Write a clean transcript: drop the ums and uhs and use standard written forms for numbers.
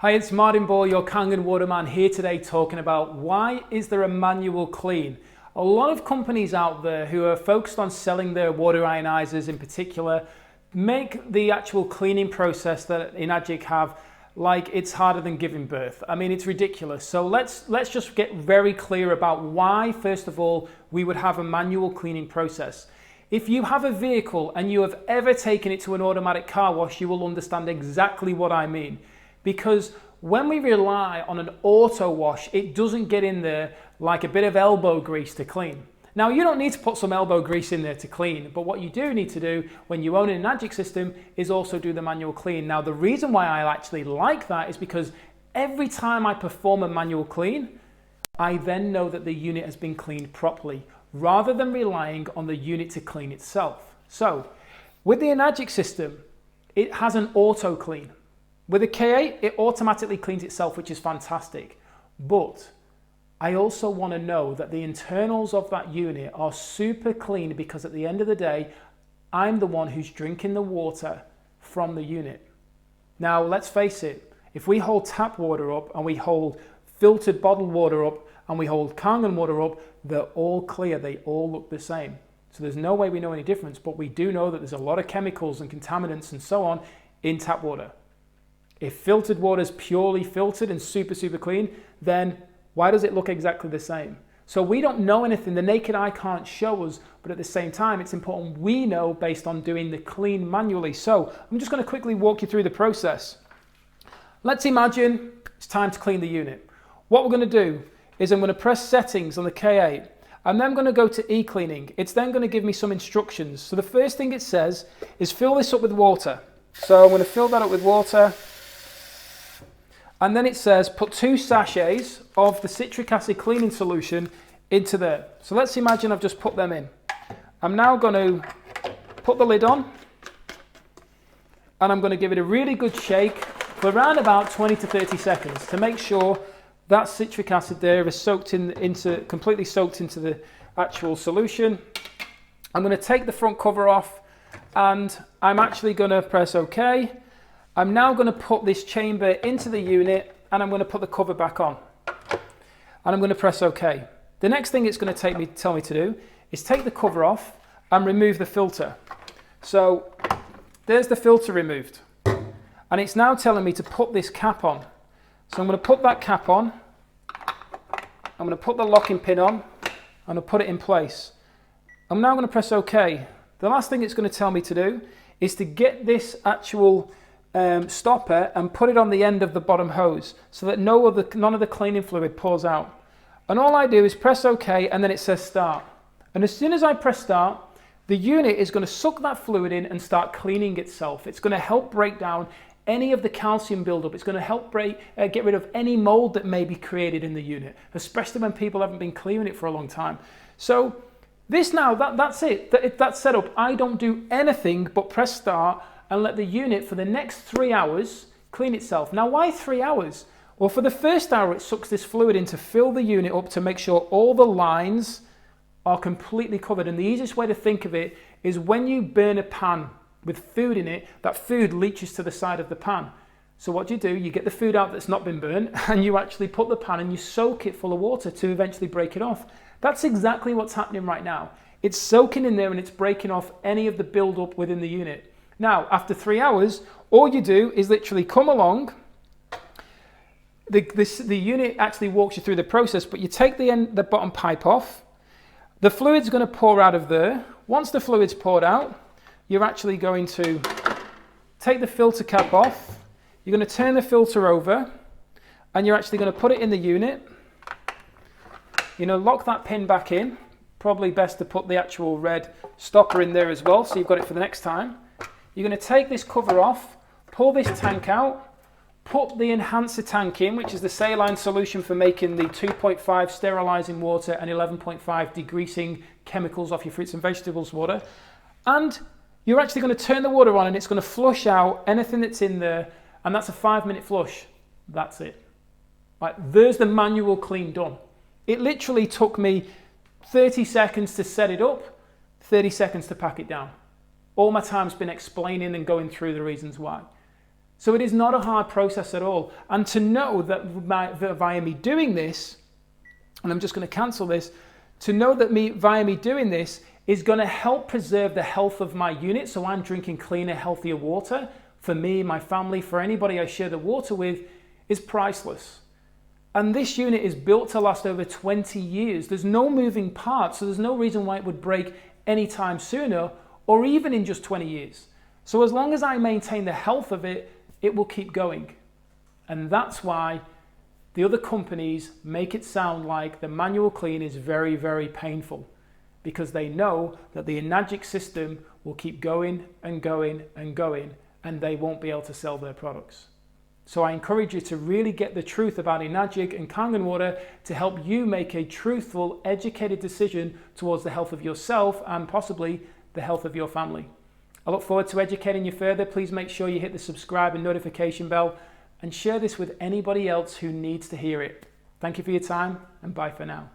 Hi, it's Martin Ball, your Kangen waterman, here today talking about why is there a manual clean. A lot of companies out there who are focused on selling their water ionizers in particular make the actual cleaning process that Enagic have like it's harder than giving birth. I mean, it's ridiculous. So let's just get very clear about why, first of all, we would have a manual cleaning process. If you have a vehicle and you have ever taken it to an automatic car wash, you will understand exactly what I mean. Because when we rely on an auto wash, it doesn't get in there like a bit of elbow grease to clean. Now, you don't need to put some elbow grease in there to clean, but what you do need to do when you own an Enagic system is also do the manual clean. Now, the reason why I actually like that is because every time I perform a manual clean, I then know that the unit has been cleaned properly, rather than relying on the unit to clean itself. So, with the Enagic system, it has an auto clean. With a K8, it automatically cleans itself, which is fantastic. But I also want to know that the internals of that unit are super clean, because at the end of the day, I'm the one who's drinking the water from the unit. Now, let's face it, if we hold tap water up and we hold filtered bottled water up and we hold Kangen water up, they're all clear, they all look the same. So there's no way we know any difference, but we do know that there's a lot of chemicals and contaminants and so on in tap water. If filtered water is purely filtered and super clean, then why does it look exactly the same? So we don't know anything. The naked eye can't show us, but at the same time, it's important we know based on doing the clean manually. So I'm just going to quickly walk you through the process. Let's imagine it's time to clean the unit. What we're going to do is I'm going to press settings on the K8, and then I'm going to go to e-cleaning. It's then going to give me some instructions. So the first thing it says is fill this up with water. So I'm going to fill that up with water. And then it says put 2 sachets of the citric acid cleaning solution into there. So let's imagine I've just put them in. I'm now going to put the lid on, and I'm going to give it a really good shake for around about 20 to 30 seconds to make sure that citric acid there is completely soaked into the actual solution. I'm going to take the front cover off, and I'm actually going to press OK. I'm now going to put this chamber into the unit, and I'm going to put the cover back on. And I'm going to press OK. The next thing it's going to tell me to do is take the cover off and remove the filter. So there's the filter removed. And it's now telling me to put this cap on. So I'm going to put that cap on. I'm going to put the locking pin on, and I'll put it in place. I'm now going to press OK. The last thing it's going to tell me to do is to get this actual stopper and put it on the end of the bottom hose so that none of the cleaning fluid pours out. And all I do is press OK, and then it says start. And as soon as I press start, the unit is going to suck that fluid in and start cleaning itself. It's going to help break down any of the calcium buildup. It's going to help get rid of any mold that may be created in the unit, especially when people haven't been cleaning it for a long time. So this now, that's it. That's set up. I don't do anything but press start and let the unit for the next 3 hours clean itself. Now, why 3 hours? Well, for the first hour, it sucks this fluid in to fill the unit up to make sure all the lines are completely covered. And the easiest way to think of it is when you burn a pan with food in it, that food leaches to the side of the pan. So what do? You get the food out that's not been burnt, and you actually put the pan and you soak it full of water to eventually break it off. That's exactly what's happening right now. It's soaking in there and it's breaking off any of the buildup within the unit. Now, after 3 hours, all you do is literally come along. The unit actually walks you through the process, but you take the bottom pipe off. The fluid's going to pour out of there. Once the fluid's poured out, you're actually going to take the filter cap off. You're going to turn the filter over, and you're actually going to put it in the unit. You're going to lock that pin back in. Probably best to put the actual red stopper in there as well, so you've got it for the next time. You're going to take this cover off, pull this tank out, put the enhancer tank in, which is the saline solution for making the 2.5 sterilizing water and 11.5 degreasing chemicals off your fruits and vegetables water. And you're actually going to turn the water on, and it's going to flush out anything that's in there, and that's a 5-minute flush. That's it. Right, there's the manual clean done. It literally took me 30 seconds to set it up, 30 seconds to pack it down. All my time's been explaining and going through the reasons why. So it is not a hard process at all. And to know that via me doing this, and I'm just going to cancel this, to know that via me doing this is going to help preserve the health of my unit, so I'm drinking cleaner, healthier water for me, my family, for anybody I share the water with, is priceless. And this unit is built to last over 20 years. There's no moving parts, so there's no reason why it would break anytime sooner or even in just 20 years. So as long as I maintain the health of it, it will keep going. And that's why the other companies make it sound like the manual clean is very, very painful, because they know that the Enagic system will keep going and going and going, and they won't be able to sell their products. So I encourage you to really get the truth about Enagic and Kangen water to help you make a truthful, educated decision towards the health of yourself and possibly the health of your family. I look forward to educating you further. Please make sure you hit the subscribe and notification bell and share this with anybody else who needs to hear it. Thank you for your time, and bye for now.